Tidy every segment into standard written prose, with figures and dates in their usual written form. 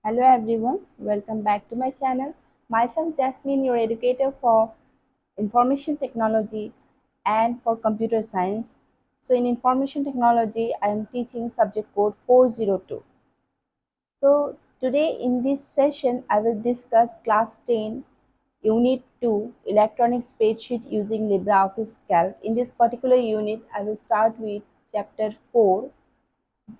Hello everyone, welcome back to my channel. Myself Jasmine, your educator for information technology and for computer science. So in information technology, I am teaching subject code 402. So today in this session, I will discuss class 10 unit 2 electronic spreadsheet using LibreOffice Calc. In this particular unit, I will start with chapter 4.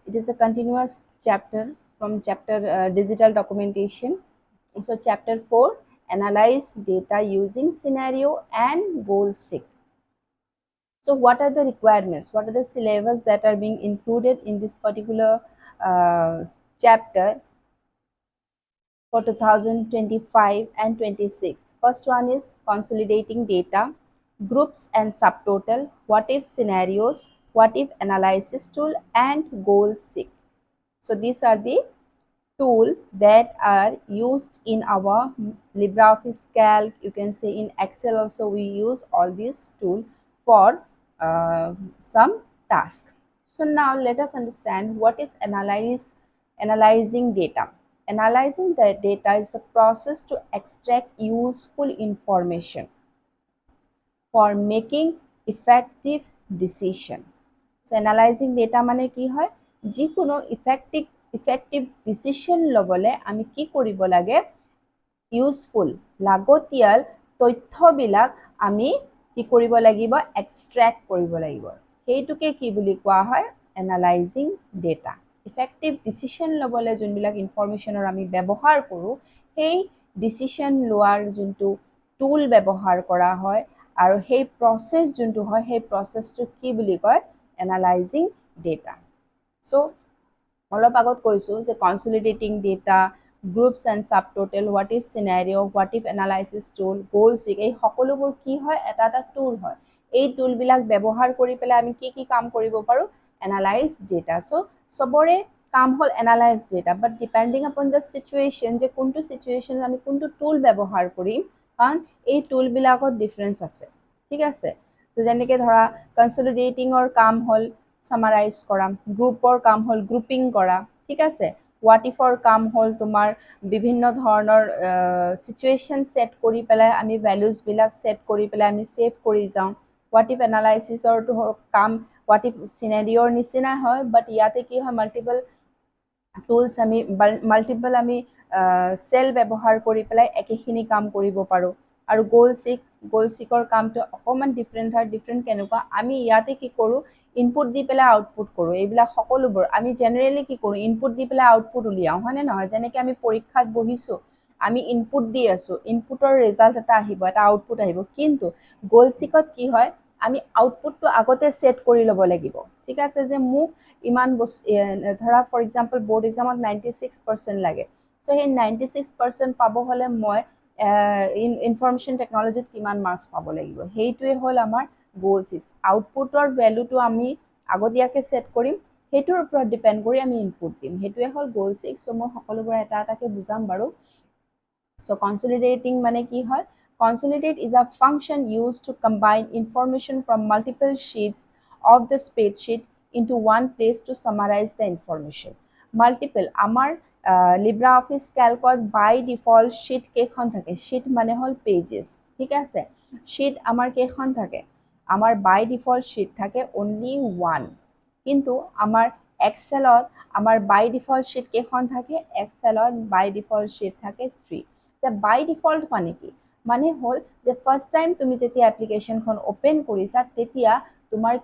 It is a continuous chapter from chapter digital documentation. So chapter 4, analyze data using scenario and goal seek. So what are the requirements? What are the syllabus that are being included in this particular chapter for 2025 and 26? First one is consolidating data, groups and subtotal, what if scenarios, what if analysis tool, and goal seek. So these are the tool that are used in our LibreOffice Calc. You can say in Excel also we use all these tools for some task. So now let us understand what is analyzing data. Analyzing the data is the process to extract useful information for making effective decision. So analyzing data মানে কি হয় যিকোনো effective decision লবলে আমি কি কৰিব লাগে useful লাগতিয়াল তথ্যবিলাক আমি কি কৰিব লাগিব এক্সট্ৰেক্ট কৰিব লাগিব সেইটোকে কি বুলি কোৱা হয় এনালাইজিং ডেটা ইফেক্টিভ ডিসিশন লবলে যোনবিলাক ইনফৰমেশনৰ আমি ব্যৱহাৰ কৰোঁ সেই ডিসিশন লোৱাৰ যোনটো টুল ব্যৱহাৰ কৰা হয় আৰু সেই প্ৰসেস যোনটো হয় সেই প্ৰসেসটো কি বুলি কয় এনালাইজিং ডেটা সো অলপ আগত কৈছো যে consolidating data groups and subtotal what if scenario what if analysis tool goal seek এই সকলোবোৰ কি হয় এটা এটা টুল হয় এই টুলবিলাক ব্যৱহাৰ কৰি পেলাই আমি কি কাম কৰিব পাৰো এনালাইজ ডেটা সো সবৰে কাম হল analyse data but depending upon the situation যে কোনটো সিচুৱেশ্যনত আমি কোনটো টুল ব্যৱহাৰ কৰিম কাৰণ এই টুলবিলাকত ডিফাৰেন্স আছে ঠিক আছে সো যেনেকৈ ধৰা কনসলিডেটিঙৰ কাম হল সামাৰাইজ কৰা গ্ৰুপৰ কাম হল গ্ৰুপিং কৰা ঠিক আছে হোৱাট ইফৰ কাম হল তোমাৰ বিভিন্ন ধৰণৰ সিচুৱেশ্যন সেট কৰি পেলাই আমি ভ্যালুজবিলাক সেট কৰি পেলাই আমি সেভ কৰি যাওঁ হোৱাট ইফ এনালাইসিছৰ কাম হোৱাট ইফ সিনাৰিঅৰ নিচিনা হয় বাট ইয়াতে কি হয় মাল্টিপল টুলস আমি মাল্টিপল আমি সেল ব্যৱহাৰ কৰি পেলাই একেখিনি কাম কৰিব পাৰো আৰু গোল সিকৰ কামটো অকমান ডিফাৰেন্ট হয় ডিফাৰেন্ট কেনেকুৱা আমি ইয়াতে কি কৰো ইনপুট দি পেলাই আউটপুট কৰো এইবিলাক সকলোবোৰ আমি জেনাৰেলি কি কৰো ইনপুট দি পেলাই আউটপুট উলিয়াও হয়নে নহয় যেনেকৈ আমি পৰীক্ষাত বহিছো আমি ইনপুট দি আছো ইনপুটৰ ৰিজাল্ট এটা আহিব এটা আউটপুট আহিব কিন্তু গোল সিকত কি হয় আমি আউটপুটটো আগতে সেট কৰি ল'ব লাগিব ঠিক আছে যে মোক ইমান ধৰা ফৰ এক্সাম্পল বোৰ্ড এক্সামত 96% লাগে সো সেই 96% পাব হলে মই ইনফৰমেশন টেকনলজিত কিমান মাৰ্কস পাব লাগিব সেইটোৱে হল আমাৰ গোল 6 আউটপুটৰ ভ্যালুটো আমি আগতীয়াকৈ সেট কৰিম সেইটোৰ ওপৰত ডিপেন্ড কৰি আমি ইনপুট দিম সেইটোৱে হল গোল 6 সো মই সকলোবোৰ এটা এটাকৈ বুজাম বাৰু সো কনসলিডেটিং মানে কি হয় consolidate is a function used to combine information from multiple sheets of the spreadsheet into one place to summarize the information multiple আমাৰ LibreOffice Calcত by default sheet কেইখন থাকে sheet মানে হল pages ঠিক আছে sheet আমাৰ কেইখন থাকে আমাৰ by default sheet থাকে only one কিন্তু আমাৰ Excelত আমাৰ by default sheet কেইখন থাকে Excelত by default sheet থাকে 3 তে by default মানে কি মানে হল যে ফার্স্ট টাইম তুমি যেতিয়া এপ্লিকেশনখন ওপেন কৰিছা তেতিয়া তোমাৰ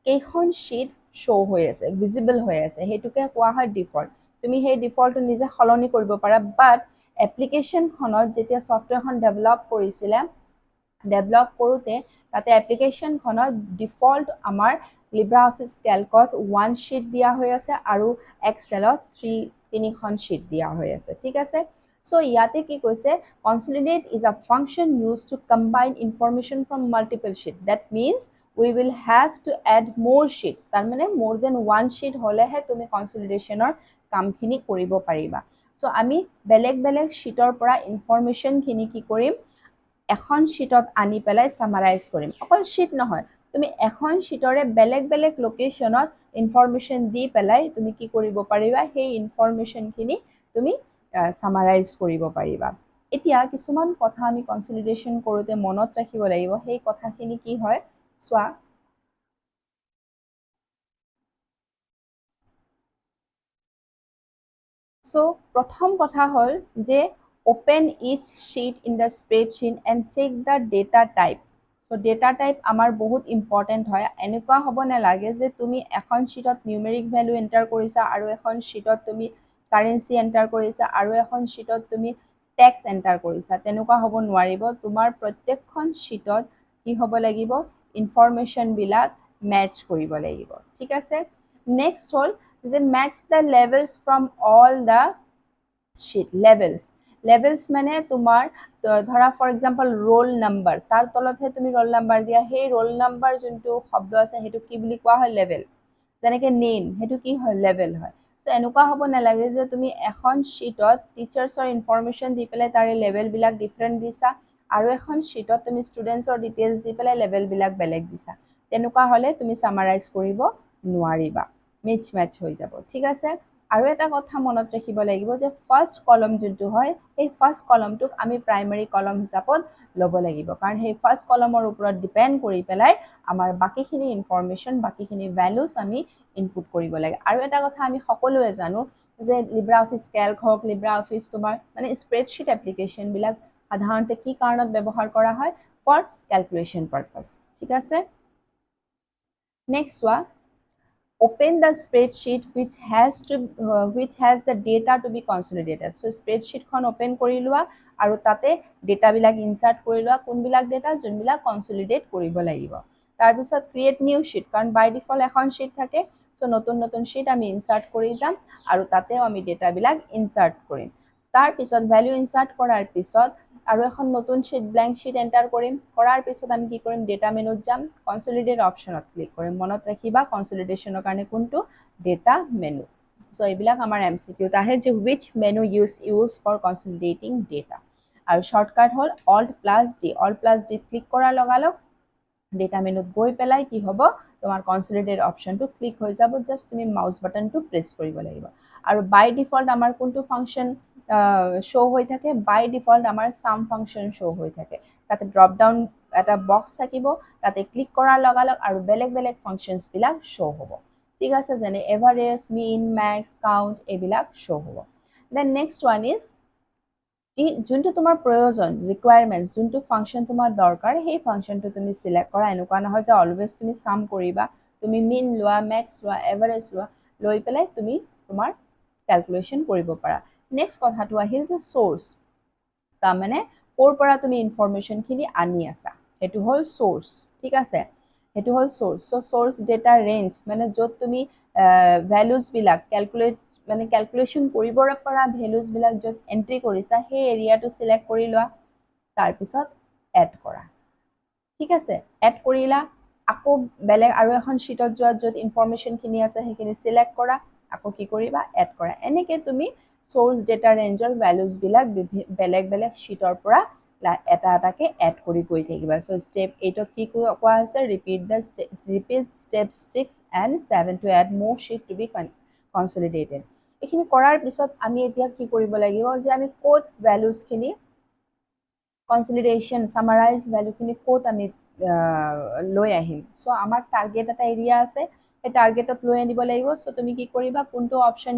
কেইখন শীট শো হৈ আছে ভিজিবল হৈ আছে হেতুকে কোৱা হয় ডিফল্ট তুমি সেই ডিফল্টটো নিজে সলনি কৰিব পাৰা বাট এপ্লিকেশনখনত যেতিয়া সফটওয়্যাৰখন ডেভেলপ কৰিছিলে ডেভেলপ কৰোতে তাতে এপ্লিকেশনখনত ডিফল্ট আমাৰ LibreOffice Calcত 1 sheet দিয়া হৈ আছে আৰু Excelত 3খন sheet দিয়া হৈ আছে ঠিক আছে সো ইয়াতে কি কৈছে consolidate is a function used to combine information from multiple sheet that means we will have to add more sheet তাৰ মানে more than one sheet হলেহে তুমি consolidationৰ কামখিনি কৰিব পাৰিবা সো আমি বেলেগ বেলেগ sheetৰ পৰা information খিনি কি কৰিম এখন sheetত আনি পেলাই সামাৰাইজ কৰিম অকল sheet নহয় তুমি এখন sheetৰে বেলেগ বেলেগ লোকেশনত ইনফৰমেশন দি পেলাই তুমি কি কৰিব পাৰিবা সেই ইনফৰমেশন খিনি তুমি সামাৰাইজ কৰিব পাৰিবা এতিয়া কিছুমান কথা আমি কনসলিডেশন কৰোতে মনত ৰাখিব লাগিব সেই কথাখিনি কি হয় চোৱা So, প্ৰথম কথা হ'ল যে open each sheet in the spreadsheet and check the data type. So, data type আমাৰ বহুত important হয় এনেকুৱা হ'ব নালাগে যে তুমি এখন sheetত numeric value enter কৰিছা আৰু এখন sheetত তুমি currency enter কৰিছা আৰু এখন sheetত তুমি tax enter কৰিছা তেনেকুৱা হ'ব নোৱাৰিব তোমাৰ প্ৰত্যেকখন sheetত কি হ'ব লাগিব information বিলাক match কৰিব লাগিব ঠিক আছে next হ'ল যে match the levels from all the sheet levels মানে তোমাৰ ধৰা ফৰ এক্সাম্পল ৰোল নাম্বাৰ তাৰ তলতহে তুমি ৰোল নাম্বাৰ দিয়া সেই ৰোল নাম্বাৰ যোনটো শব্দ আছে সেইটো কি বুলি কোৱা হয় লেভেল যেনেকে নেম সেইটো কি হয় লেভেল হয় সো এনেকুৱা হ'ব নালাগে যে তুমি এখন শীটত টিচাৰ্ছৰ ইনফৰমেশ্যন দি পেলাই তাৰে লেভেল বিলাক ডিফাৰেণ্ট দিছা আৰু এখন শীটত তুমি ষ্টুডেণ্টছৰ ডিটেইলছ দি পেলাই লেভেল বিলাক বেলেগ দিছা তেনেকুৱা হ'লে তুমি সামাৰাইজ কৰিব নোৱাৰিবা মিছ মেচ হৈ যাব ঠিক আছে আৰু এটা কথা মনত ৰাখিব লাগিব যে ফাৰ্ষ্ট কলম যোনটো হয় এই ফাৰ্ষ্ট কলমটোক আমি প্ৰাইমাৰী কলম হিচাপত ল'ব লাগিব কাৰণ সেই ফাৰ্ষ্ট কলমৰ ওপৰত ডিপেণ্ড কৰি পেলাই আমাৰ বাকীখিনি ইনফৰমেশ্যন বাকীখিনি ভেলুজ আমি ইনপুট কৰিব লাগে আৰু এটা কথা আমি সকলোৱে জানো যে লিব্ৰা অফিচ কেল্ক হওক লিব্ৰা অফিচ তোমাৰ মানে স্প্ৰেডশ্বীট এপ্লিকেশ্যনবিলাক সাধাৰণতে কি কাৰণত ব্যৱহাৰ কৰা হয় ফৰ কেলকুলেশ্যন পাৰ্পাছ ঠিক আছে নেক্সট চোৱা open the spreadsheet which has the data to be consolidated so spreadsheet খন open কৰি লোৱা আৰু তাতে data বিলাক insert কৰি লোৱা কোনবিলাক data যোনবিলাক consolidate কৰিব লাগিব তাৰ পিছত create new sheet কাৰণ by default এখন sheet থাকে so নতুন নতুন sheet আমি insert কৰি যাম আৰু তাতেও আমি data বিলাক insert কৰিম তাৰ পিছত value insert কৰাৰ পিছত আৰু এখন নতুন sheet blank sheet enter কৰিম কৰাৰ পিছত আমি কি কৰিম data মেনুত যাম consolidate অপচনত ক্লিক কৰিম মনত ৰাখিবা consolidationৰ কাৰণে কোনটো data menu so এইবিলাক আমাৰ MCQত আহে যে which menu use for consolidating data আৰু shortcut হ'ল alt+D ক্লিক কৰাৰ লগালগ data মেনুত গৈ পেলাই কি হ'ব তোমাৰ consolidate অপচনটো ক্লিক হৈ যাব জাস্ট তুমি মাউস বাটনটো প্ৰেছ কৰিব লাগিব আৰু বাই ডিফল্ট আমাৰ কোনটো ফাংচন শো হৈ থাকে বাই ডিফল্ট আমাৰ সাম ফাংচন শো হৈ থাকে তাতে ড্ৰপ ডাউন এটা বক্স থাকিব তাতে ক্লিক কৰাৰ লগালগ আৰু বেলেগ বেলেগ ফাংচনছ বিলাক শো হ'ব ঠিক আছে যেনে এভাৰেজ মিন ম্যাক্স কাউন্ট এইবিলাক শো হ'ব দেন নেক্সট ওয়ান ইজ যোনটো তোমাৰ প্ৰয়োজন ৰিকুৱাৰমেণ্টছ যোনটো ফাংচন তোমাৰ দৰকাৰ সেই ফাংচনটো তুমি সিলেক্ট কৰা এনেকুৱা নহয় যে অলৱেজ তুমি সাম কৰিবা তুমি মিন লোৱা ম্যাক্স লোৱা এভাৰেজ লোৱা লৈ পেলাই তুমি তোমাৰ ক্যালকুলেশন কৰিব পাৰা নেক্সট কথাটো আহিল যে সোৰ্স তাৰ মানে কোৰ পৰা তুমি ইনফৰমেশন খিনি আনি আছা সেইটো হ'ল সোৰ্স ঠিক আছে সেইটো হ'ল source so source data range মানে য'ত তুমি ভ্যালুজ বিলাক ক্যালকুলেট মানে ক্যালকুলেশন কৰিব পৰা ভ্যালুজ বিলাক য'ত এন্ট্ৰি কৰিছা সেই এৰিয়াটো সিলেক্ট কৰি লোৱা তাৰ পিছত এড কৰা ঠিক আছে এড কৰিলা আকৌ বেলেগ আৰু এখন শীটত যোৱা য'ত ইনফৰমেশন খিনি আছে সেইখিনি সিলেক্ট কৰা আকৌ কি কৰিবা এড কৰা এনেকে তুমি সোৰ্স ডেটা ৰেঞ্জৰ ভ্যালুজ বিলাক বেলেগ বেলেগ শীটৰ পৰা এটা এটাকে এড কৰি গৈ থাকিবা সো স্টেপ 8ত কি কোৱা আছে repeat step 6 and 7 to add more sheet to be consolidated এইখিনি কৰাৰ পিছত আমি এতিয়া কি কৰিব লাগিব যে আমি কোড ভ্যালুজ খিনি কনসলিডেশন সামাৰাইজ ভ্যালু খিনি কোড আমি লৈ আহিম সো আমাৰ টাৰ্গেট এটা এৰিয়া আছে সেই টাৰ্গেটত লৈ আনিব লাগিব সো তুমি কি কৰিবা কোনটো অপচন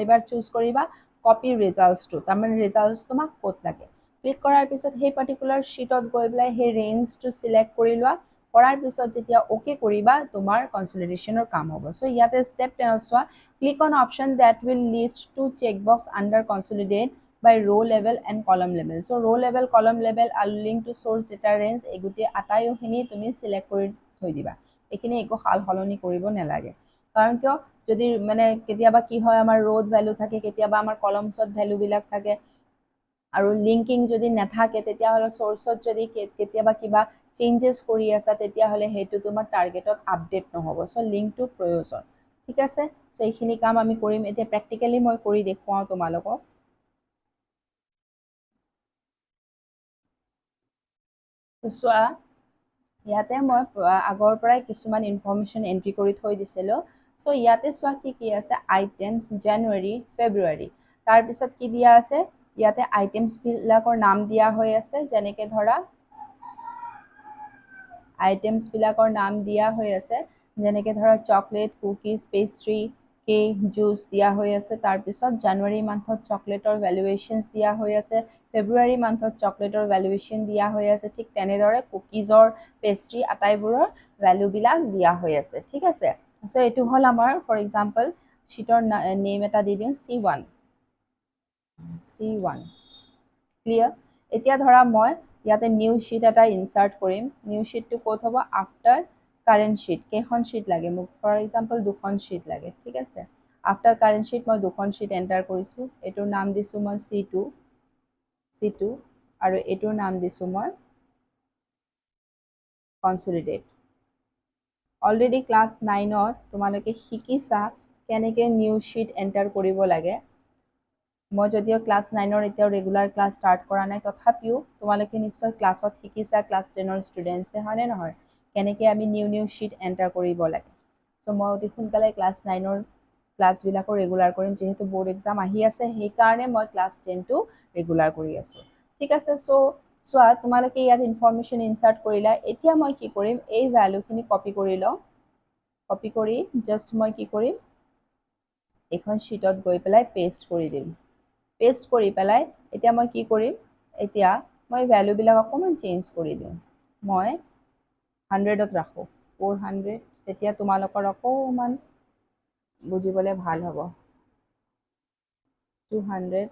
এবাৰ চুজ কৰিবা কপি ৰিজাল্টছটো তাৰমানে ৰিজাল্টছ তোমাক ক'ত লাগে ক্লিক কৰাৰ পিছত সেই পাৰ্টিকুলাৰ শীটত গৈ পেলাই সেই ৰেঞ্জটো সিলেক্ট কৰি লোৱা কৰাৰ পিছত যেতিয়া ওকে কৰিবা তোমাৰ কনসলিডেশনৰ কাম হ'ব সো ইয়াতে স্টেপ 10 চোৱা click on option that will list to checkbox under consolidate by row level and column level so row level column level আৰু link to source data range এগুটি আটাইখিনি তুমি সিলেক্ট কৰি থৈ দিবা এখিনি একো হাল হলনি কৰিব নালাগে কাৰণ কিয় যদি মানে কেতিয়াবা কি হয় আমাৰ row ভ্যালু থাকে কেতিয়াবা আমাৰ columnsত ভ্যালু বিলাক থাকে আৰু লিংকিং যদি নাথাকে তেতিয়া হলে সোৰ্সত যদি কেতিয়াবা কিবা চেঞ্জেস কৰি আছা তেতিয়া হলে হেতু তোমাৰ টাৰ্গেটত আপডেট নহব সো লিংকটো প্ৰয়োজন ঠিক আছে সো এইখিনি কাম আমি কৰিম এতিয়া প্ৰ্যাকটিক্যালি মই কৰি দেখুৱাও তোমালোকক চোৱা ইয়াতে মই আগৰ পৰাই কিছুমান ইনফৰমেশন এন্ট্ৰি কৰি থৈ দিছিলো সো ইয়াতে চোৱা কি কি আছে আইটেমছ জানুৱাৰী ফেব্ৰুৱাৰী তাৰ পিছত কি দিয়া আছে ইয়াতে আইটেমছ বিলাকৰ নাম দিয়া হৈ আছে যেনেকৈ ধৰা আইটেমছ বিলাকৰ নাম দিয়া হৈ আছে যেনেকৈ ধৰা chocolate cookies pastry cake juice দিয়া হৈ আছে তাৰপিছত জানুৱাৰী মান্থত চকলেটৰ ভেলুৱেশ্যনছ দিয়া হৈ আছে ফেব্ৰুৱাৰী মান্থত চকলেটৰ ভেলুৱেশ্যন দিয়া হৈ আছে ঠিক তেনেদৰে কুকিজৰ পেষ্ট্ৰি আটাইবোৰৰ ভেলুবিলাক দিয়া হৈ আছে ঠিক আছে চ' এইটো হ'ল আমাৰ ফৰ এক্সাম্পল শ্বীটৰ নেম এটা দি দিওঁ C1 ক্লিয়াৰ এতিয়া ধৰা মই ইয়াতে নিউ শ্বীট এটা ইনচাৰ্ট কৰিম নিউ শ্বীটটো ক'ত হ'ব আফটাৰ কাৰেণ্ট শ্বীট কেইখন শ্বীট লাগে মোক ফৰ এক্সাম্পল দুখন শ্বীট লাগে ঠিক আছে আফটাৰ কাৰেণ্ট শ্বীট মই দুখন শ্বীট এণ্টাৰ কৰিছোঁ এইটোৰ নাম দিছোঁ মই C2 আৰু এইটোৰ নাম দিছোঁ মই কনচলিডেট অলৰেডি ক্লাছ 9ত তোমালোকে শিকিছা কেনেকৈ নিউ শ্বীট এণ্টাৰ কৰিব লাগে মই যদিও ক্লাছ 9ৰ এতিয়াও ৰেগুলাৰ ক্লাছ ষ্টাৰ্ট কৰা নাই তথাপিও তোমালোকে নিশ্চয় ক্লাছত শিকিছা ক্লাছ 10ৰ ষ্টুডেণ্টছে হয়নে নহয় কেনেকৈ আমি নিউ শ্বীট এণ্টাৰ কৰিব লাগে চ' মই অতি সোনকালে ক্লাছ 9ৰ ক্লাছবিলাকো ৰেগুলাৰ কৰিম যিহেতু বৰ্ড এক্সাম আহি আছে সেইকাৰণে মই ক্লাছ 10টো ৰেগুলাৰ কৰি আছোঁ ঠিক আছে চ' চোৱা তোমালোকে ইয়াত ইনফৰমেশ্যন ইনচাৰ্ট কৰিলা এতিয়া মই কি কৰিম এই ভেলুখিনি কপি কৰি লওঁ কপি কৰি জাষ্ট মই কি কৰিম এইখন শ্বীটত গৈ পেলাই পেষ্ট কৰি দিম পেষ্ট কৰি পেলাই এতিয়া মই কি কৰিম এতিয়া মই ভেলুবিলাক অকণমান চেঞ্জ কৰি দিওঁ মই 100ত ৰাখোঁ 400 তেতিয়া তোমালোকৰ অকণমান বুজিবলৈ ভাল হ'ব 200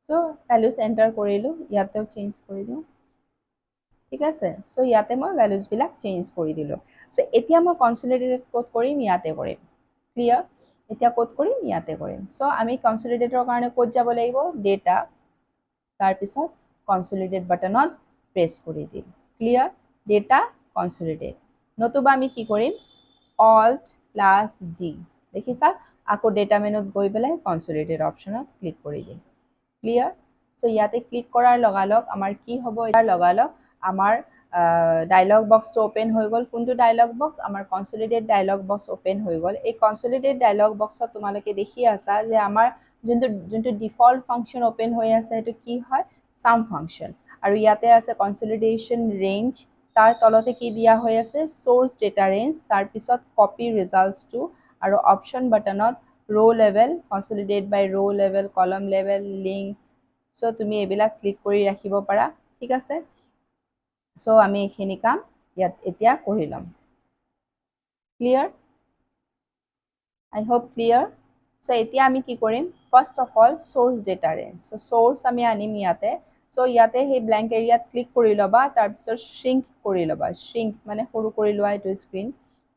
চ' ভেলুজ এণ্টাৰ কৰিলোঁ ইয়াতেও চেঞ্জ কৰি দিওঁ ঠিক আছে চ' ইয়াতে মই ভেলুজবিলাক চেঞ্জ কৰি দিলোঁ চ' এতিয়া মই কনচলিডেটেড ক'ত কৰিম ইয়াতে কৰিম ক্লিয়াৰ এতিয়া ক'ত কৰিম ইয়াতে কৰিম চ' আমি কনচলিডেটৰ কাৰণে ক'ত যাব লাগিব ডেটা তাৰপিছত কনচলিডেট বাটনত প্ৰেছ কৰি দিম ক্লিয়াৰ ডেটা কনচলিডেট নতুবা আমি কি কৰিম Alt+D দেখিছা আকৌ ডেটা মেনুত গৈ পেলাই কনচলিডেট অপশ্যনত ক্লিক কৰি দিম ক্লিয়াৰ চ' ইয়াতে ক্লিক কৰাৰ লগালগ আমাৰ কি হ'ব ইয়াৰ লগালগ আমাৰ ডায়লগ বক্সটো অ'পেন হৈ গ'ল কোনটো ডায়লগ বক্স আমাৰ কনচলিডেট ডায়লগ বক্স অ'পেন হৈ গ'ল এই কনচলিডেট ডায়লগ বক্সত তোমালোকে দেখি আছা যে আমাৰ যোনটো ডিফল্ট ফাংচন অ'পেন হৈ আছে সেইটো কি হয় চাম ফাংচন আৰু ইয়াতে আছে কনচলিডেশ্যন ৰেঞ্জ তাৰ তলতে কি দিয়া হৈ আছে চ'ৰ্চ ডেটা ৰেঞ্জ তাৰপিছত কপি ৰিজাল্টছটো আৰু অপশ্যন বাটনত row level consolidate by row level column level link so তুমি এইবিলাক ক্লিক কৰি ৰাখিব পাৰা ঠিক আছে so আমি এইখিনি কাম ইয়াত এতিয়া কৰি ল'ম clear I hope clear so এতিয়া আমি কি কৰিম first of all source data range so source আমি আনিম ইয়াতে so ইয়াতে সেই blank এৰিয়াত ক্লিক কৰি ল'বা তাৰপিছত shrink কৰি ল'বা shrink মানে সৰু কৰি লোৱা এইটো স্ক্ৰীন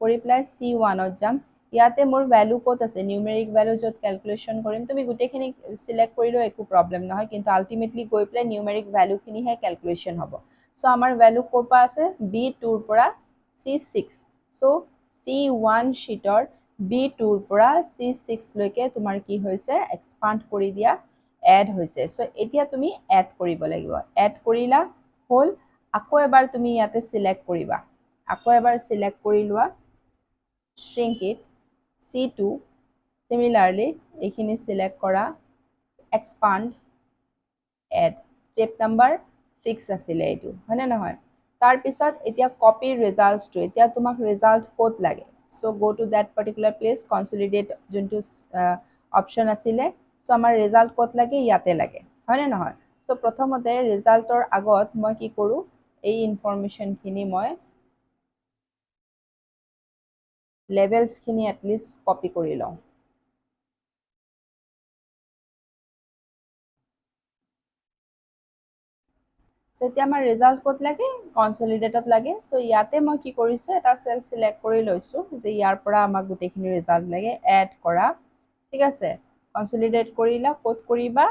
কৰি পেলাই C1ত যাম ইয়াতে মোৰ ভ্যালু ক'ত আছে নিউমেৰিক ভ্যালু য'ত ক্যালকুলেশন কৰিম তুমি গুটেখিনি সিলেক্ট কৰিলেও একো প্ৰবলেম নহয় কিন্তু আলটিমেটলি গৈ পেলাই নিউমেৰিক ভ্যালুখিনিহে ক্যালকুলেশন হ'ব সো আমাৰ ভ্যালু ক'ৰ পৰা আছে B2 ৰ পৰা C6 সো C1 শীটৰ B2 ৰ পৰা C6 লৈকে তোমাৰ কি হৈছে এক্সপান্ড কৰি দিয়া এড হৈছে সো এতিয়া তুমি এড কৰিব লাগিব এড কৰিলা হ'ল আকৌ এবাৰ তুমি ইয়াতে সিলেক্ট কৰিবা আকৌ এবাৰ সিলেক্ট কৰি লোৱা shrink it C2 similarly এইখিনি select কৰা expand add step number 6 আছিলে এইটো হয়নে নহয় তাৰ পিছত এতিয়া copy results টো এতিয়া তোমাক result ক'ত লাগে so go to that particular place consolidate যোনটো option আছিলে so আমাৰ result ক'ত লাগে ইয়াতে লাগে হয়নে নহয় so প্ৰথমতে resultৰ আগত মই কি কৰো এই information খিনি মই levels খিনি at least copy কৰি লওঁ so এতিয়া আমাৰ ৰিজাল্ট ক'ত লাগে কনসলিডেটত লাগে so ইয়াতে মই কি কৰিছো এটা সেল সিলেক্ট কৰি লৈছো যে ইয়াৰ পৰা আমাক গুটেখিনি ৰিজাল্ট লাগে এড কৰা ঠিক আছে কনসলিডেট কৰিলা ক'ত কৰিবা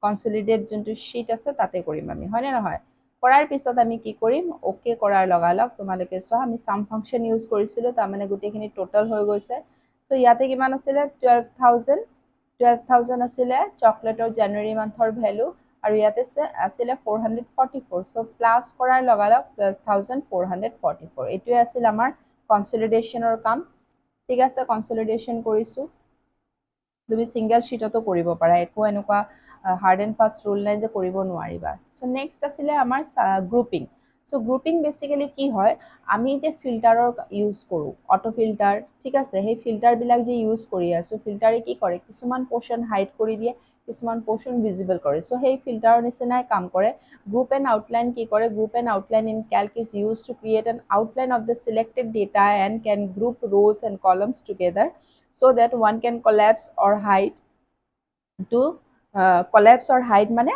কনসলিডেট যোনটো শীট আছে তাতে কৰিম আমি হয়নে নহয় কৰাৰ পিছত আমি কি কৰিম ওকে কৰাৰ লগালগ তোমালোকে চোৱা আমি সাম ফাংচন ইউজ কৰিছিলোঁ তাৰ মানে গোটেইখিনি টোটাল হৈ গৈছে সো ইয়াতে কিমান আছিলে 12000 আছিলে চকলেটৰ জানুৱাৰী মান্থৰ ভ্যালু আৰু ইয়াতে আছিলে 444 সো প্লাস কৰাৰ লগালগ 12444 এটোৱে আছিল আমাৰ কনসলিডেশনৰ কাম ঠিক আছে কনসলিডেশন কৰিছো তুমি সিঙ্গেল শিটতো কৰিব পাৰা একো এনেকুৱা হাৰ্ড এণ্ড ফাষ্ট ৰুল নাই যে কৰিব নোৱাৰিবা সো নেক্সট আছিলে আমাৰ গ্ৰুপিং সো গ্ৰুপিং বেসিক্যালি কি হয় আমি যে ফিল্টাৰৰ ইউজ কৰো অটো ফিল্টাৰ ঠিক আছে সেই ফিল্টাৰ বিলাক যে ইউজ কৰি আছো ফিল্টাৰে কি কৰে কিছুমান পোৰ্শন হাইড কৰি দিয়ে কিছুমান পোৰ্শন ভিজিবল কৰে সো সেই ফিল্টাৰৰ নিচিনাই কাম কৰে গ্ৰুপ এণ্ড আউটলাইন কি কৰে group and outline in Calc is used to create an outline of the selected data and can group rows and columns together so that one can collapse or hide to collapse or hide মানে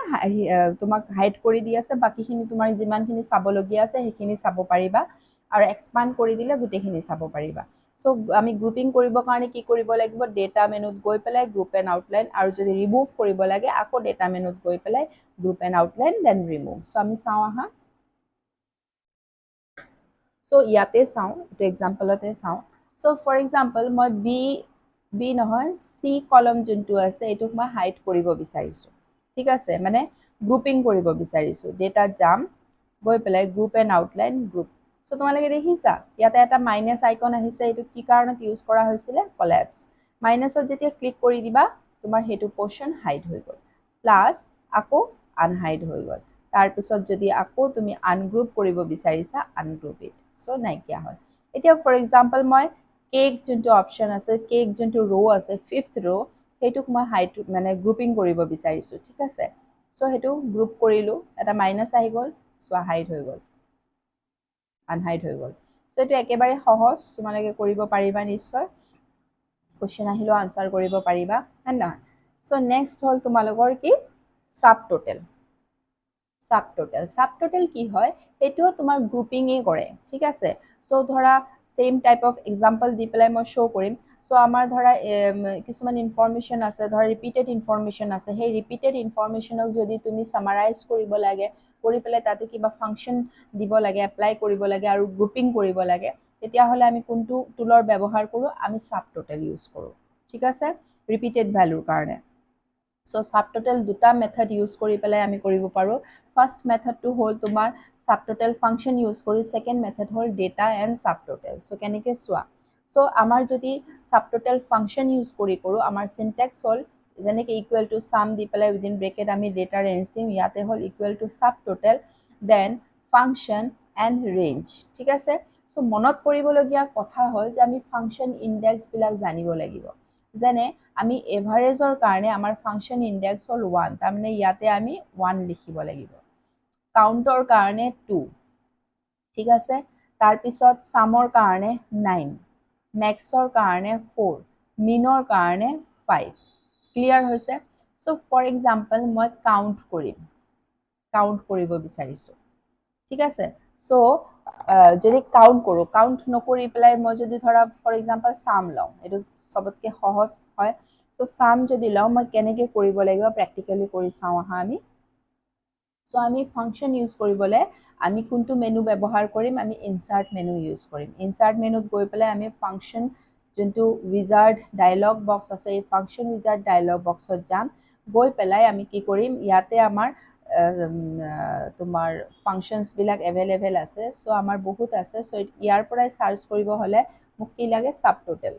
তোমাক hide কৰি দি আছে বাকিখিনি তোমাৰ যিমানখিনি চাবলগীয়া আছে সেইখিনি চাব পাৰিবা আৰু এক্সপান্ড কৰি দিলে গোটেইখিনি চাব পাৰিবা সো আমি গ্ৰুপিং কৰিব কাৰণে কি কৰিব লাগিব ডেটা মেনুত গৈ পেলাই গ্ৰুপ এণ্ড আউটলাইন আৰু যদি ৰিমুভ কৰিব লাগে আকৌ ডেটা মেনুত গৈ পেলাই group and outline then remove so আমি চাওঁ আহা সো ইয়াতে চাওঁ এইটো এক্সাম্পলতে চাওঁ সো ফৰ এক্সাম্পল মই বি নহয় সি কলম যোনটো আছে এইটোক মই হাইড কৰিব বিচাৰিছোঁ ঠিক আছে মানে গ্ৰুপিং কৰিব বিচাৰিছোঁ ডেটাত যাম গৈ পেলাই group and outline group so তোমালোকে দেখিছা ইয়াতে এটা মাইনাছ আইকন আহিছে এইটো কি কাৰণত ইউজ কৰা হৈছিলে কলাপস মাইনাছত যেতিয়া ক্লিক কৰি দিবা তোমাৰ হেতু পোৰ্শন হাইড হৈ গ'ল প্লাস আকৌ আনহাইড হৈ গ'ল তাৰপিছত যদি আকৌ তুমি আনগ্ৰুপ কৰিব বিচাৰিছা আনগ্ৰুপ ইট সো নাইকিয়া হয় এতিয়া ফৰ এক্সাম্পল মই কেক যোনটো অপশন আছে কেক যোনটো ৰো আছে 5th ৰো হেতুক মই হাইড মানে গ্ৰুপিং কৰিব বিচাৰিছো ঠিক আছে সো হেতু গ্ৰুপ কৰিলো এটা মাইনাস আহি গ'ল সো হাইড হৈ গ'ল আনহাইড হৈ গ'ল সো এটো একেবাৰে সহজ তোমালোকে কৰিব পাৰিবা নিশ্চয় কোৱেশ্চন আহিলেও আনসাৰ কৰিব পাৰিবা হয় না সো নেক্সট হল তোমালোকৰ কি সাবটোটেল কি হয় এটো তোমাৰ গ্ৰুপিংয়ে কৰে ঠিক আছে সো ধৰা same type of example the পেলাই মই শো কৰিম সো আমাৰ ধৰা কিছুমান ইনফৰমেশন আছে ধৰা ৰিপিটেড ইনফৰমেশন আছে সেই ৰিপিটেড ইনফৰমেশনক যদি তুমি সামাৰাইজ কৰিব লাগে কৰি পেলাই তাতে কিবা ফাংচন দিব লাগে এপ্লাই কৰিব লাগে আৰু গ্ৰুপিং কৰিব লাগে তেতিয়া হলে আমি কোনটো টুলৰ ব্যৱহাৰ কৰো আমি সাবটোটেল ইউজ কৰো ঠিক আছে ৰিপিটেড ভ্যালুৰ কাৰণে সো সাবটোটেল দুটা মেথড ইউজ কৰি পেলাই আমি কৰিব পাৰো ফাৰ্স্ট মেথডটো হল তোমাৰ সাবটোটেল ফাংচন ইউজ কৰি সেকেন্ড মেথড হল ডেটা এন্ড সাবটোটেল সো কেনেকে চোৱা সো আমাৰ যদি সাবটোটেল ফাংচন ইউজ কৰি কৰো আমাৰ সিনট্যাক্স হল যেনেকে ইকুৱেল টু সাম দি পেলাই উইদিন ব্ৰেকেট আমি ডেটা ৰেঞ্জ দিম ইয়াতে হল equal to subtotal then function and range ঠিক আছে সো মনত কৰিবলগীয়া কথা হল যে আমি ফাংচন ইনডেক্স বিলাক জানিব লাগিব যেনে আমি এভাৰেজৰ কাৰণে আমাৰ ফাংচন ইনডেক্স হল 1 তাৰ মানে ইয়াতে আমি 1 লিখিব লাগিব কাউন্টৰ কাৰণে 2 ঠিক আছে তাৰ পিছত সামৰ কাৰণে 9 মেক্সৰ কাৰণে 4 মিনৰ কাৰণে 5 ক্লিয়াৰ হৈছে সো ফৰ এক্সাম্পল মই কাউন্ট কৰিব বিচাৰিছো ঠিক আছে সো যদি কাউন্ট কৰো কাউন্ট নকৰি পেলাই মই যদি ধৰা ফৰ এক্সাম্পল সাম লওঁ এটো সবতকে সহজ হয় সো সাম যদি লওঁ মই কেনেকে কৰিব লাগিব প্ৰ্যাকটিক্যালি কৰি চাওঁ আহা আমি সো আমি ফাংচন ইউজ কৰিবলে আমি কোনটো মেনু ব্যৱহাৰ কৰিম আমি ইনসাৰ্ট মেনু ইউজ কৰিম ইনসাৰ্ট মেনুত গৈ পেলাই আমি ফাংচন যোনটো উইজাৰ্ড ডায়লগ বক্স আছে এই ফাংচন উইজাৰ্ড ডায়লগ বক্সত যাম গৈ পেলাই আমি কি কৰিম ইয়াতে আমাৰ তোমাৰ ফাংশনস বিলাক এভেইলেবল আছে সো আমাৰ বহুত আছে সো ইয়াৰ পৰাই সাৰ্চ কৰিব হলে মোক কি লাগে সাবটোটেল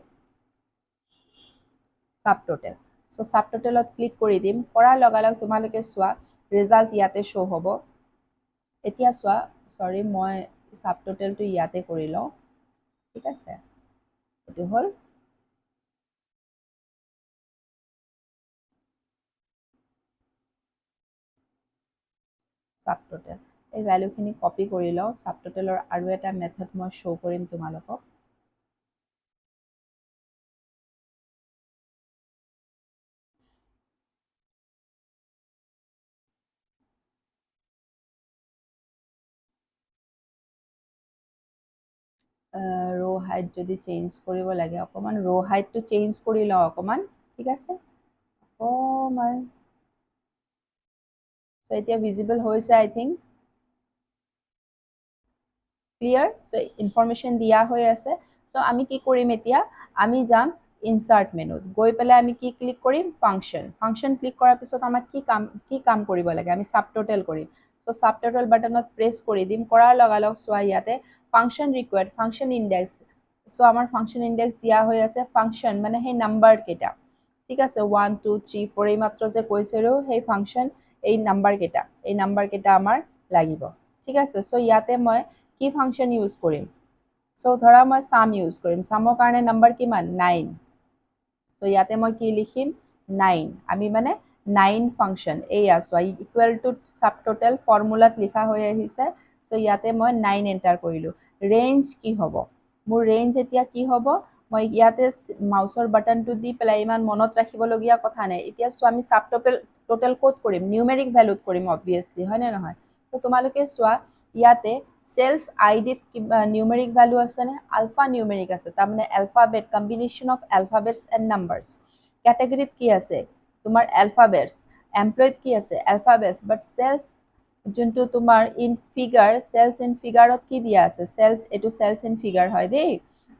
সো সাবটোটেলত ক্লিক কৰি দিম কৰাৰ লগালগ তোমালোকে চোৱা ৰিজাল্ট ইয়াতে শো হ'ব এতিয়া চোৱা সৰি মই সাবটোটেলটো ইয়াতে কৰি লওঁ ঠিক আছে এটো হল সাবটোটেল এই ভ্যালুখিনি কপি কৰি লওঁ সাবটোটেলৰ আৰু এটা মেথড মই শো কৰিম তোমালোকক ৰো হাইট যদি চেঞ্জ কৰিব লাগে অকমান ৰো হাইটটো চেঞ্জ কৰি লওঁ অকমান ঠিক আছে অকমান সো এতিয়া ভিজিবল হৈছে আই থিংক ক্লিয়াৰ সো ইনফৰমেশন দিয়া হৈ আছে সো আমি কি কৰিম এতিয়া আমি যাম ইনসাৰ্ট মেনুত গৈ পেলাই আমি কি ক্লিক কৰিম ফাংশন ক্লিক কৰাৰ পিছত আমাক কি কাম কৰিব লাগে আমি সাবটোটেল কৰিম সো সাবটোটেল বাটনত প্ৰেছ কৰি দিম কৰাৰ লগালগ সোৱা ইয়াতে ফাংশন ৰিকোয়াৰ্ড ফাংশন ইনডেক্স সো আমাৰ ফাংশন ইনডেক্স দিয়া হৈ আছে ফাংশন মানে সেই নাম্বাৰ কেইটা ঠিক আছে 1 2 3 4 এই মাত্ৰ যে কৈছিলো সেই ফাংশন এই নাম্বাৰ কেইটা আমাৰ লাগিব ঠিক আছে সো ইয়াতে মই কি ফাংশন ইউজ কৰিম সো ধৰা মই সাম ইউজ কৰিম সামৰ কাৰণে নাম্বার কিমান 9 সো ইয়াতে মই কি লিখিম 9 আমি মানে 9 ফাংশন এই আসো ইকুয়াল টু সাবটোটেল ফর্মুলাত লিখা হৈ আহিছে সো ইয়াতে মই 9 এন্টার কৰিলো ৰেঞ্জ কি হ'ব মোৰ ৰেঞ্জ এতিয়া কি হ'ব মই ইয়াতে মাউসৰ বাটনটো দি পেলাই ইমান মনত ৰাখিবলগীয়া কথা নাই এতিয়া সো আমি সাবটোটেল কোড কৰিম নিউমেৰিক ভ্যালুত কৰিম অবভিয়াসলি হয় নে নহয় তো তোমালোকে সোৱা ইয়াতে সেলস আইডিত নিউমেৰিক ভ্যালু আছে নে আলফা নিউমেৰিক আছে তাৰ মানে alphabet combination of alphabets and numbers ক্যাটাগৰিত কি আছে তোমাৰ অ্যালফাবেটস এমপ্লয়েড কি আছে অ্যালফাবেটস বাট সেলস যোনটো তোমাৰ ইন ফিগাৰ সেলস ইন ফিগাৰত কি দিয়া আছে সেলস এটো সেলস ইন ফিগাৰ হয় দেই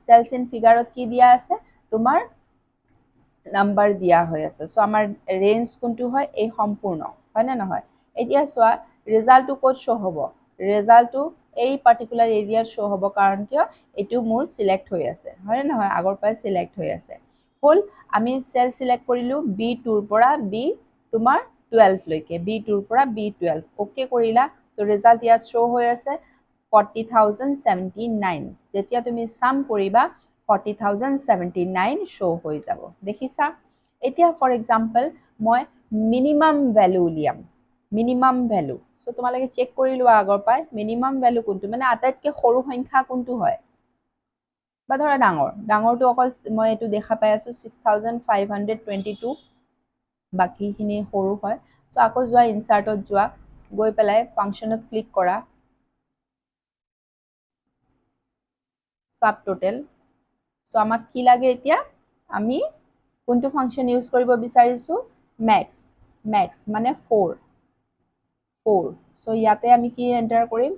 সেলস ইন ফিগাৰত কি দিয়া আছে তোমাৰ নাম্বাৰ দিয়া হৈ আছে সো আমাৰ ৰেঞ্জ কোনটো হয় এই সম্পূৰ্ণ হয় না নহয় এতিয়া সোৱা ৰিজাল্টটো কোড শো হ'ব ৰিজাল্টটো এই পাৰ্টিকুলাৰ এৰিয়াৰ শো হ'ব কাৰণ কিয় এটো মোৰ সিলেক্ট হৈ আছে হয় না নহয় আগৰ পৰাই সিলেক্ট হৈ আছে হল আমি সেল সিলেক্ট কৰিলো B2 ৰ পৰা B তোমাৰ 12 লৈকে B2 ৰ পৰা B12 ওকে কৰিলা তো ৰিজাল্ট ইয়াত শো হৈ আছে 40079 যেতিয়া তুমি সাম কৰিবা 40079 শো হৈ যাব দেখিছা এতিয়া ফৰ এক্সাম্পল মই মিনিমাম ভ্যালু উলিয়াম মিনিমাম ভ্যালু সো তোমালোকে চেক কৰি লোৱা আগৰ পাই মিনিমাম ভ্যালু কোনটো মানে আটাইতকৈ সৰু সংখ্যা কোনটো হয় বা ধৰা ডাঙৰটো অকল মই এটো দেখা পাই আছো 6522 বাকিখিনি সৰু হয় সো আকৌ যোৱা ইনসাৰ্টত যোৱা গৈ পেলাই ফাংশনত ক্লিক কৰা সাবটোটেল সো আমাক কি লাগে এতিয়া আমি কোনটো ফাংশন ইউজ কৰিব বিচাৰিছো ম্যাক্স মানে 4 সো ইয়াতে আমি কি এন্টাৰ কৰিম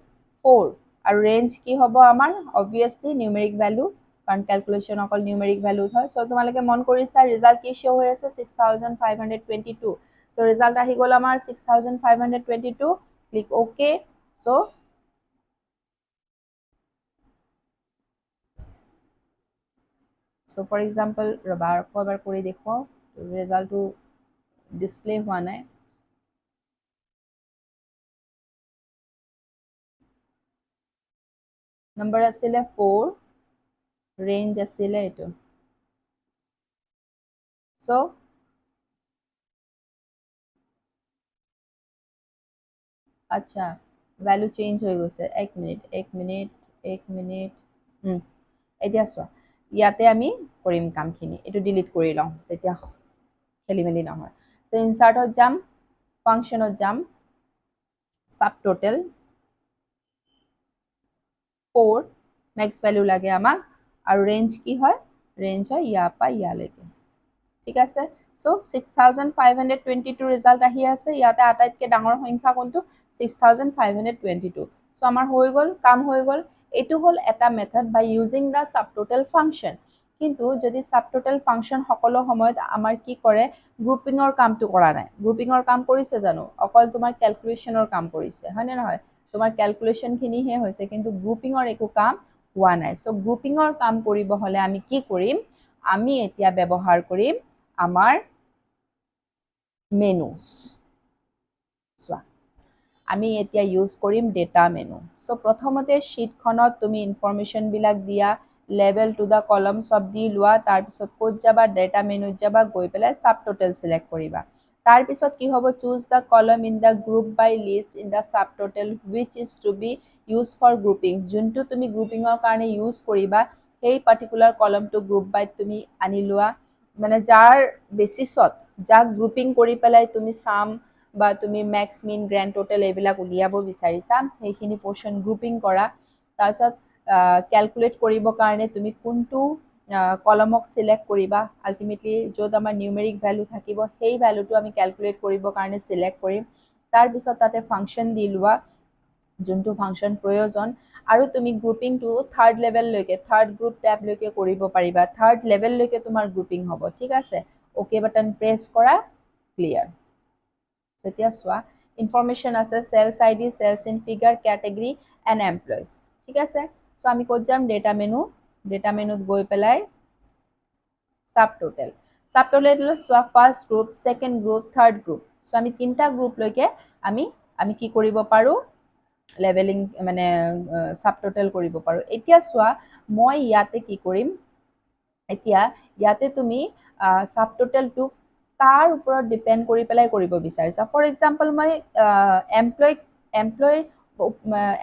4 আৰু ৰেঞ্জ কি হ'ব আমাৰ obviously নিউমেৰিক ভ্যালু কাৰণ ক্যালকুলেশন অকল নিউমেৰিক ভ্যালু হয় সো তোমালোকে মন কৰিছা ৰিজাল্ট কি শো হৈ আছে 6522 সো ৰিজাল্ট আহি গল আমাৰ 6522 click okay so So for example, ৰবা আকৌ এবাৰ কৰি দেখুৱাও ৰিজাল্টটো ডিসপ্লে হোৱা নাই নম্বৰ আছিলে 4 ৰেঞ্জ আছিলে এটো সো আচ্ছা ভ্যালু চেঞ্জ হৈ গৈছে এক মিনিট এতিয়া চোৱা ইয়াতে আমি কৰিম কামখিনি এটো ডিলিট কৰি লওঁ তেতিয়া খেলিমেলি নহয় সো ইনসাৰ্টত যাম ফাংশনত যাম সাবটোটেল 4 ম্যাক্স ভ্যালু লাগে আমাক আৰু ৰেঞ্জ কি হয় ৰেঞ্জ হয় ইয়াৰ পৰা ইয়ালৈকে ঠিক আছে সো 6522 ৰিজাল্ট আহি আছে ইয়াতে আটাইতকৈ ডাঙৰ সংখ্যা কোনটো 6522 সো আমাৰ হৈ গল কাম হৈ গল এটো হল এটা মেথড বাই ইউজিং দা সাবটোটেল ফাংশন কিন্তু যদি সাবটোটেল ফাংশন সকলো সময়ত আমাৰ কি কৰে গ্ৰুপিংৰ কামটো কৰা নাই গ্ৰুপিংৰ কাম কৰিছে জানো অকল তোমাৰ ক্যালকুলেশনৰ কাম কৰিছে হয় নে নহয় তোমাৰ ক্যালকুলেশন খিনি হে হৈছে কিন্তু গ্ৰুপিংৰ একো কাম হোৱা নাই সো গ্ৰুপিংৰ কাম কৰিব হলে আমি কি কৰিম আমি এতিয়া ব্যৱহাৰ কৰিম আমাৰ মেনুস সোৱা আমি এতিয়া ইউজ কৰিম ডেটা মেনু সো প্ৰথমতে শীটখনত তুমি ইনফৰমেশন বিলাক দিয়া লেভেল টু দা কলম সব দি লোৱা তাৰ পিছত কোড যাবা ডেটা মেনুত যাবা গৈ পেলাই সাবটোটেল সিলেক্ট কৰিবা তাৰ পিছত কি হ'ব choose the column in the group by list in the subtotal which is to be used for grouping যোনটো তুমি গ্ৰুপিংৰ কাৰণে ইউজ কৰিবা সেই পাৰ্টিকুলাৰ কলমটো গ্ৰুপ বাইত তুমি আনি লোৱা মানে যাৰ বেসিছত যাক গ্ৰুপিং কৰি পেলাই তুমি সাম বা তুমি ম্যাক্স মিন গ্ৰ্যান্ড টোটাল এইবিলাক উলিয়াব বিচাৰিছা সেইখিনি পোৰ্শন গ্ৰুপিং কৰা তাৰপিছত ক্যালকুলেট কৰিব কাৰণে তুমি কোনটো কলমক সিলেক্ট কৰিবা আলটিমেটলি যত আমাৰ নিউমেৰিক ভ্যালু থাকিব সেই ভ্যালুটো আমি ক্যালকুলেট কৰিব কাৰণে সিলেক্ট কৰিম তাৰ পিছত তাতে ফাংশন দি লোৱা যোনটো ফাংশন প্ৰয়োজন আৰু তুমি গ্ৰুপিংটো থাৰ্ড লেভেললৈকে থাৰ্ড গ্ৰুপ টেবলৈকে কৰিব পাৰিবা থাৰ্ড লেভেললৈকে তোমাৰ গ্ৰুপিং হ'ব ঠিক আছে অ'কে বাটন প্ৰেছ কৰা ক্লিয়াৰ এতিয়া চোৱা ইনফৰমেশ্যন আছে sales I D sales in figure category and employees ঠিক আছে চ' আমি ক'ত যাম ডেটা মেনুত গৈ পেলাই সাব টোটেল চোৱা first group second group third group so' আমি তিনিটা গ্ৰুপলৈকে আমি কি কৰিব পাৰোঁ লেভেলিং মানে সাব টোটেল কৰিব পাৰোঁ এতিয়া চোৱা মই ইয়াতে কি কৰিম এতিয়া ইয়াতে তুমি সাব টোটেলটো তাৰ ওপৰত ডিপেণ্ড কৰি পেলাই কৰিব বিচাৰিছা ফৰ এক্সাম্পল মই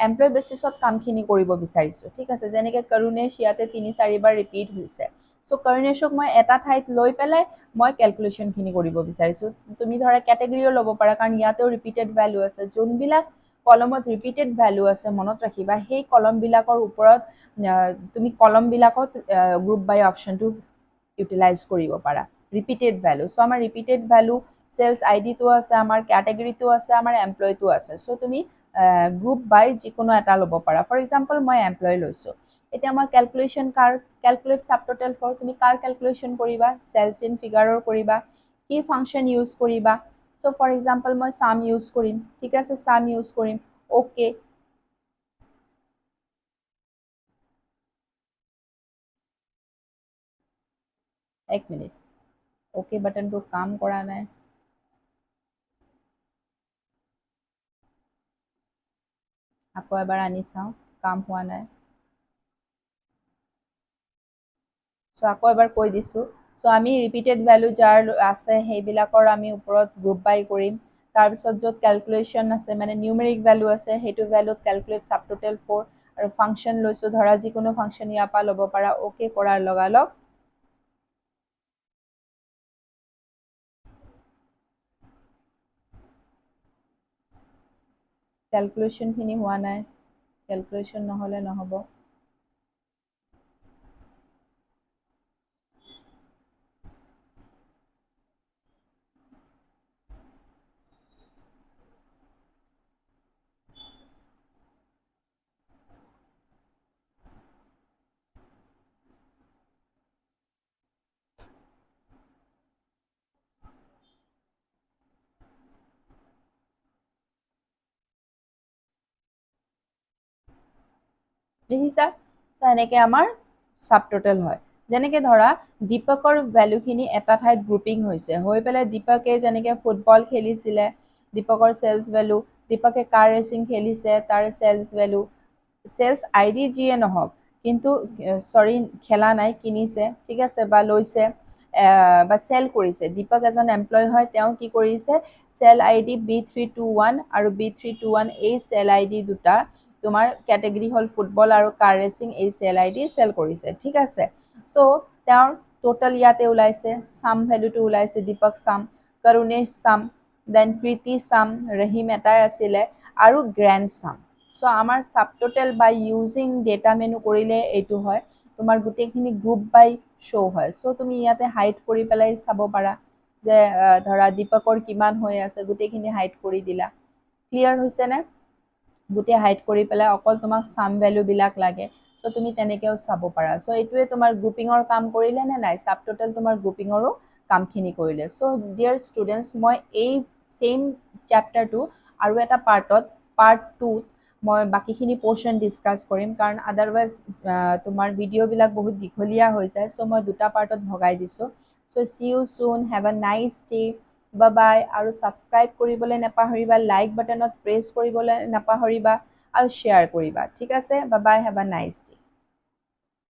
এমপ্লয় বেচিছত কামখিনি কৰিব বিচাৰিছোঁ ঠিক আছে যেনেকৈ কৰুণেশ ইয়াতে ৩-৪বাৰ ৰিপিট হৈছে চ' কৰুণেশক মই এটা ঠাইত লৈ পেলাই মই কেলকুলেশ্যনখিনি কৰিব বিচাৰিছোঁ তুমি ধৰা কেটেগৰীও ল'ব পাৰা কাৰণ ইয়াতেও ৰিপিটেড ভেলু আছে যোনবিলাক কলমত ৰিপিটেড ভেলু আছে মনত ৰাখিবা সেই কলমবিলাকৰ ওপৰত তুমি কলমবিলাকত গ্ৰুপ বাই অপশ্যনটো ইউটিলাইজ কৰিব পাৰা ৰিপিটেড ভেলু চ' আমাৰ ৰিপিটেড ভেলু চেলছ আই ডিটো আছে আমাৰ কেটেগৰীটো আছে আমাৰ এমপ্লয়টো আছে চ' তুমি গ্ৰুপ বাই যিকোনো এটা ল'ব পাৰা ফৰ এক্সাম্পল মই এমপ্লয় লৈছোঁ এতিয়া মই কেলকুলেট সাব টোটেল ফৰ তুমি কাৰ কেলকুলেশ্যন কৰিবা চেলছ ইন ফিগাৰৰ কৰিবা কি ফাংচন ইউজ কৰিবা চ' ফৰ এক্সাম্পল মই চাম ইউজ কৰিম ঠিক আছে চাম ইউজ কৰিম অ'কে এক মিনিট অ'কে বাটনটো কাম কৰা নাই আকৌ এবাৰ আনি চাওঁ কাম হোৱা নাই চ' আকৌ এবাৰ কৈ দিছোঁ চ' আমি ৰিপিটেড ভেলু যাৰ আছে সেইবিলাকৰ আমি ওপৰত গ্ৰুপ বাই কৰিম তাৰপিছত য'ত কেলকুলেশ্যন আছে মানে নিউমেৰিক ভেলু আছে সেইটো ভেলুত কেলকুলেট সাব টোটেল ফৰ আৰু ফাংচন লৈছোঁ ধৰা যিকোনো ফাংচন ইয়াৰ পৰা ল'ব পাৰা অ'কে কৰাৰ লগালগ কেলকুলেশ্যনখিনি হোৱা নাই কেলকুলেশ্যন নহ'লে নহ'ব দেখিছা চ' এনেকৈ আমাৰ সাব টোটেল হয় যেনেকৈ ধৰা দীপকৰ ভেলুখিনি এটা ঠাইত গ্ৰুপিং হৈছে হৈ পেলাই দীপকে যেনেকৈ ফুটবল খেলিছিলে দীপকৰ চেলছ ভেলু দীপকে কাৰ ৰেচিং খেলিছে তাৰ sales value sales I D যিয়ে নহওক কিন্তু চৰি খেলা নাই কিনিছে ঠিক আছে বা লৈছে বা চেল কৰিছে দীপক এজন এমপ্লয় হয় তেওঁ কি কৰিছে চেল আই ডি B321 আৰু B321 এই চেল আই ডি দুটা তোমাৰ কেটেগৰী হ'ল ফুটবল আৰু কাৰ ৰেচিং এই চেল আই ডি চেল কৰিছে ঠিক আছে চ' তেওঁৰ টোটেল ইয়াতে ওলাইছে চাম ভেলুটো ওলাইছে দীপক চাম কৰুণেশ চাম দেন প্ৰীতি চাম ৰহিম এটাই আছিলে আৰু গ্ৰেণ্ড চাম চ' আমাৰ সাব টোটেল বাই ইউজিং ডেটা মেনু কৰিলে এইটো হয় তোমাৰ গোটেইখিনি গ্ৰুপ বাই শ্ব' হয় চ' তুমি ইয়াতে হাইড কৰি পেলাই চাব পাৰা যে ধৰা দীপকৰ কিমান হৈ আছে গোটেইখিনি হাইড কৰি দিলা ক্লিয়াৰ হৈছেনে গোটেই হাইড কৰি পেলাই অকল তোমাক চাম ভেলুবিলাক লাগে চ' তুমি তেনেকৈও চাব পাৰা চ' এইটোৱে তোমাৰ গ্ৰুপিঙৰ কাম কৰিলে নে নাই সাব টোটেল তোমাৰ গ্ৰুপিঙৰো কামখিনি কৰিলে চ' ডিয়াৰ ষ্টুডেণ্টছ মই এই ছেইম চেপ্টাৰটো আৰু এটা পাৰ্ট 2ত মই বাকীখিনি পৰ্শ্যন ডিছকাছ কৰিম কাৰণ আদাৰৱাইজ তোমাৰ ভিডিঅ'বিলাক বহুত দীঘলীয়া হৈ যায় চ' মই দুটা পাৰ্টত ভগাই দিছোঁ so' see you soon have a nice day bye আৰু ছাবস্ক্ৰাইব কৰিবলৈ নাপাহৰিবা লাইক বাটনত প্ৰেছ কৰিবলৈ নাপাহৰিবা আৰু শ্বেয়াৰ কৰিবা ঠিক আছে বাই হেভ এ নাইচ ডে